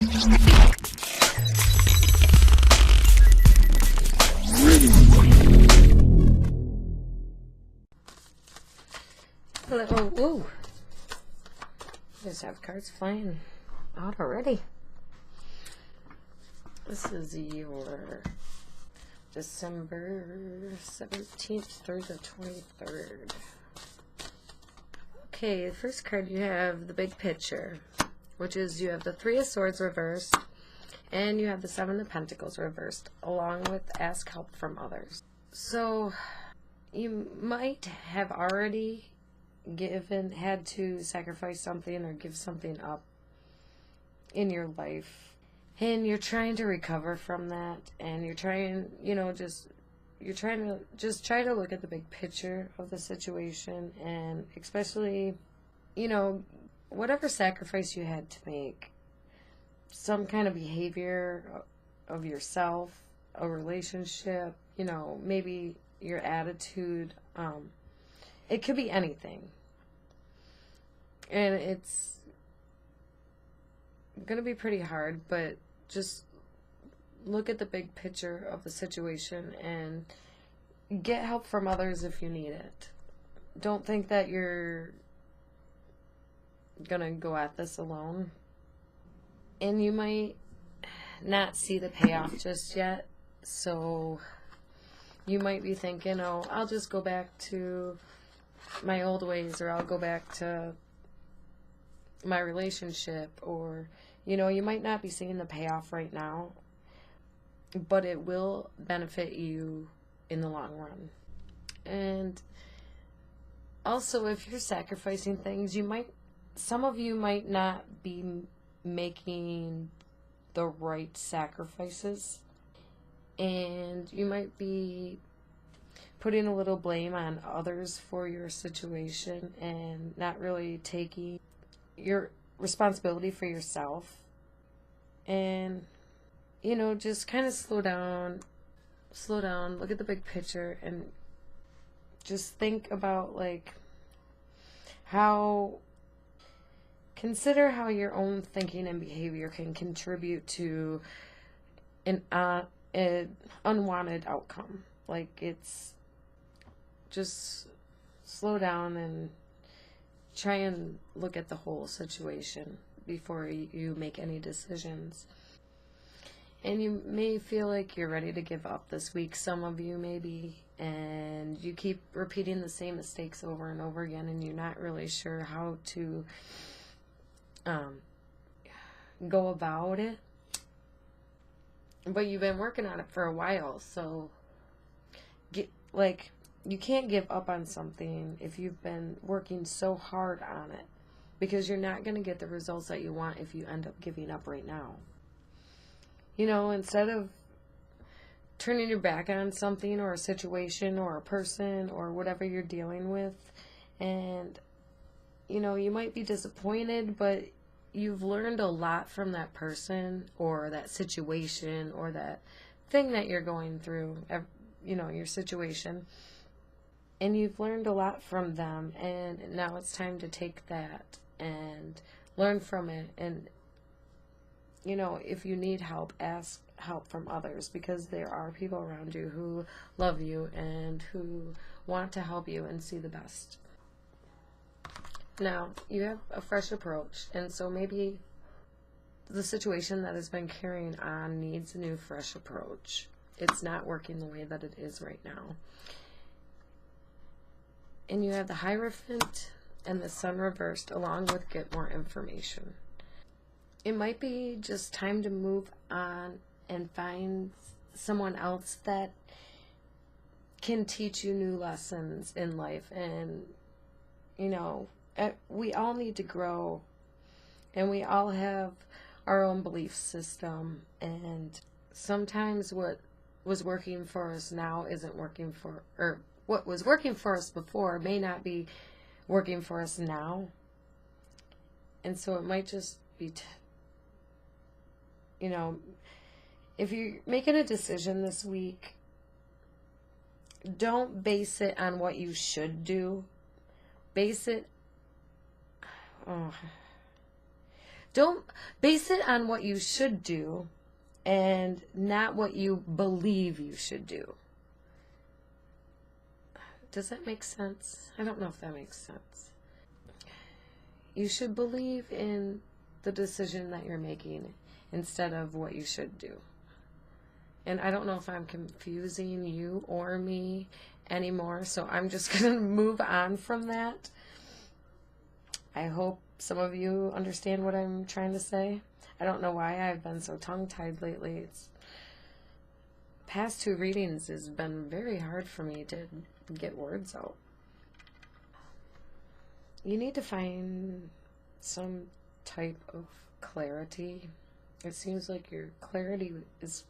Hello. Oh, whoa. Just have cards flying out already. This is your December 17th through the 23rd. Okay, the first card you have the big picture, which is you have the Three of Swords reversed, and you have the Seven of Pentacles reversed, along with ask help from others. So, you might have already had to sacrifice something or give something up in your life, and you're trying to recover from that, and you're trying, try to look at the big picture of the situation, and especially, whatever sacrifice you had to make, some kind of behavior of yourself, a relationship, maybe your attitude, it could be anything. And it's going to be pretty hard, but just look at the big picture of the situation and get help from others if you need it. Don't think that you're going to go at this alone. And you might not see the payoff just yet, so you might be thinking, oh, I'll just go back to my old ways, or I'll go back to my relationship, or, you might not be seeing the payoff right now, but it will benefit you in the long run. And also, if you're sacrificing things, some of you might not be making the right sacrifices, and you might be putting a little blame on others for your situation and not really taking your responsibility for yourself. And, just kind of slow down, look at the big picture, and just think about, consider how your own thinking and behavior can contribute to an unwanted outcome. It's just slow down and try and look at the whole situation before you make any decisions. And you may feel like you're ready to give up this week. Some of you maybe, and you keep repeating the same mistakes over and over again, and you're not really sure how to go about it. But you've been working on it for a while, so you can't give up on something if you've been working so hard on it, because you're not going to get the results that you want if you end up giving up right now. Instead of turning your back on something or a situation or a person or whatever you're dealing with, and, you might be disappointed, but you've learned a lot from that person or that situation or that thing that you're going through, your situation. And you've learned a lot from them, and now it's time to take that and learn from it. And, if you need help, ask help from others, because there are people around you who love you and who want to help you and see the best. Now, you have a fresh approach, and so maybe the situation that has been carrying on needs a new, fresh approach. It's not working the way that it is right now. And you have the Hierophant and the Sun reversed, along with get more information. It might be just time to move on and find someone else that can teach you new lessons in life. And, we all need to grow, and we all have our own belief system, and sometimes what was working for us now isn't working or what was working for us before may not be working for us now. And so it might just be, if you're making a decision this week, don't base it on what you should do. Don't base it on what you should do and not what you believe you should do. Does that make sense? I don't know if that makes sense. You should believe in the decision that you're making instead of what you should do. And I don't know if I'm confusing you or me anymore, so I'm just going to move on from that. I hope some of you understand what I'm trying to say. I don't know why I've been so tongue-tied lately. It's past 2 readings has been very hard for me to get words out. You need to find some type of clarity. It seems like your clarity is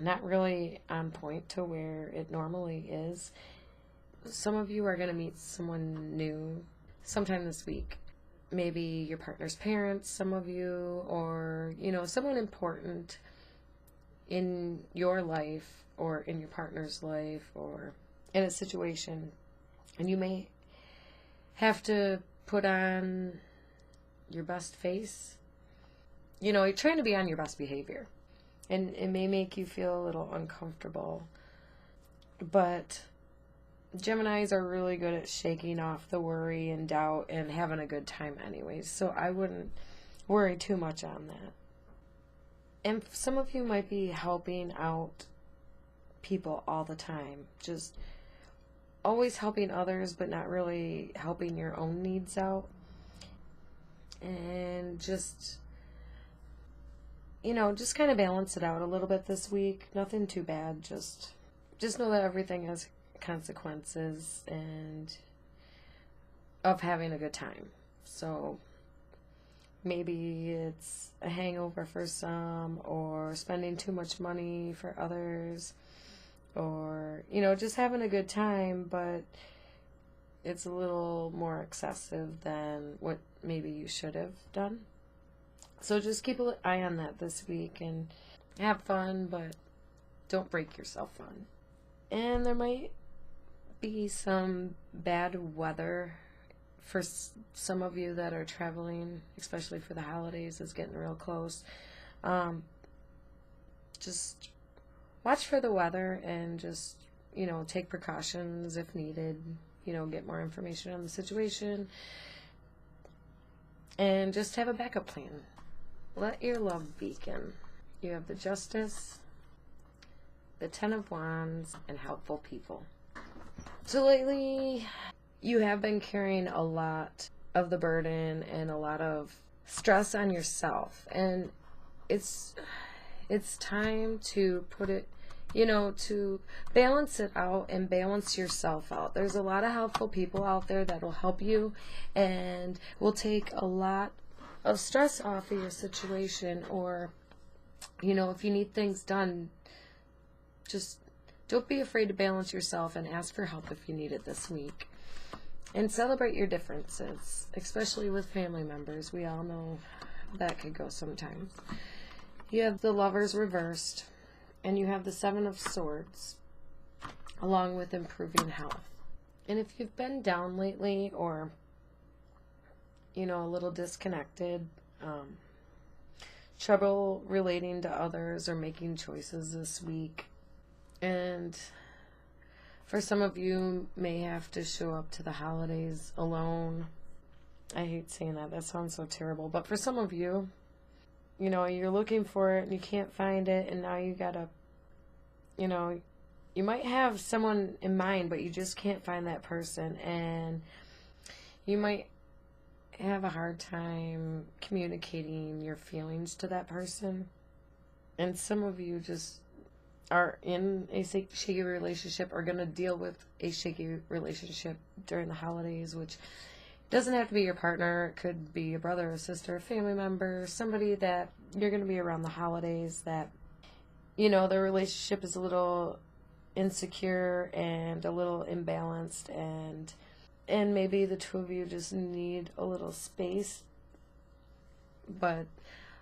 not really on point to where it normally is. Some of you are going to meet someone new sometime this week. Maybe your partner's parents, some of you, or, someone important in your life or in your partner's life or in a situation. And you may have to put on your best face. You're trying to be on your best behavior. And it may make you feel a little uncomfortable. But Geminis are really good at shaking off the worry and doubt and having a good time anyways. So I wouldn't worry too much on that. And some of you might be helping out people all the time. Just always helping others, but not really helping your own needs out. And just kind of balance it out a little bit this week. Nothing too bad. Just know that everything has consequences and of having a good time. So maybe it's a hangover for some, or spending too much money for others, or just having a good time, but it's a little more excessive than what maybe you should have done. So just keep an eye on that this week and have fun, but don't break yourself fun. And there might be some bad weather for some of you that are traveling, especially for the holidays. It's getting real close. Just watch for the weather and just, take precautions if needed. Get more information on the situation. And just have a backup plan. Let your love beacon. You have the Justice, the 10 of Wands, and helpful people. So lately, you have been carrying a lot of the burden and a lot of stress on yourself. And it's time to put it, to balance it out and balance yourself out. There's a lot of helpful people out there that will help you and will take a lot of stress off of your situation. Or, if you need things done, just don't be afraid to balance yourself and ask for help if you need it this week. And celebrate your differences, especially with family members. We all know that could go sometimes. You have the Lovers reversed, and you have the 7 of Swords, along with improving health. And if you've been down lately, or a little disconnected, trouble relating to others or making choices this week, and for some of you may have to show up to the holidays alone. I hate saying that. That sounds so terrible. But for some of you, you're looking for it and you can't find it, and now you gotta, you might have someone in mind, but you just can't find that person, and you might have a hard time communicating your feelings to that person. And some of you just are in a shaky relationship, or going to deal with a shaky relationship during the holidays, which doesn't have to be your partner. It could be a brother or sister, a family member, somebody that you're going to be around the holidays that, their relationship is a little insecure and a little imbalanced, and maybe the two of you just need a little space. But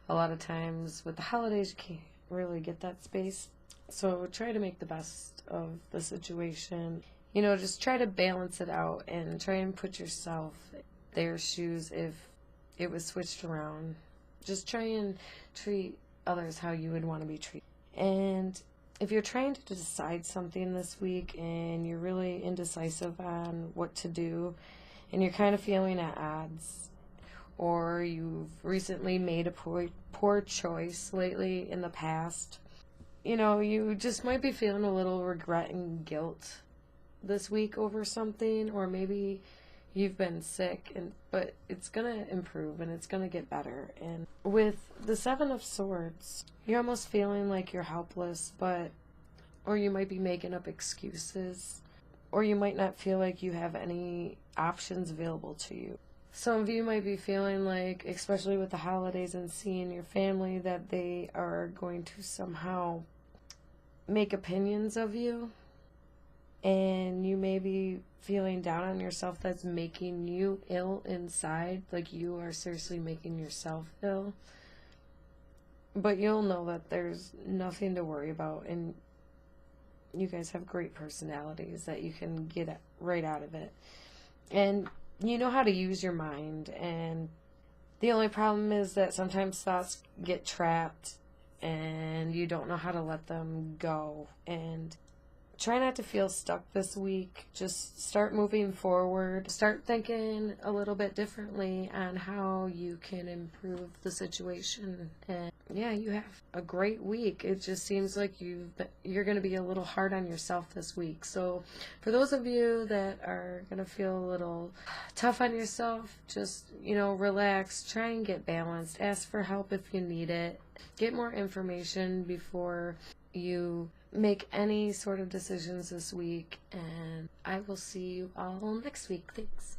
a lot of times with the holidays, you can't really get that space. So try to make the best of the situation. Just try to balance it out and try and put yourself their shoes it was switched around. Just try and treat others how you would want to be treated. And if you're trying to decide something this week and you're really indecisive on what to do and you're kind of feeling at odds, or you've recently made a poor choice lately in the past, you just might be feeling a little regret and guilt this week over something, or maybe you've been sick, but it's gonna improve and it's gonna get better. And with the Seven of Swords, you're almost feeling like you're helpless, or you might be making up excuses, or you might not feel like you have any options available to you. Some of you might be feeling like, especially with the holidays and seeing your family, that they are going to somehow make opinions of you, and you may be feeling down on yourself. That's making you ill inside, like you are seriously making yourself ill. But you'll know that there's nothing to worry about, and you guys have great personalities that you can get right out of it. And you know how to use your mind, and the only problem is that sometimes thoughts get trapped and you don't know how to let them go. And try not to feel stuck this week. Just start moving forward. Start thinking a little bit differently on how you can improve the situation. And yeah, you have a great week. It just seems like you're going to be a little hard on yourself this week. So for those of you that are going to feel a little tough on yourself, just, relax. Try and get balanced. Ask for help if you need it. Get more information before you make any sort of decisions this week, and I will see you all next week. Thanks.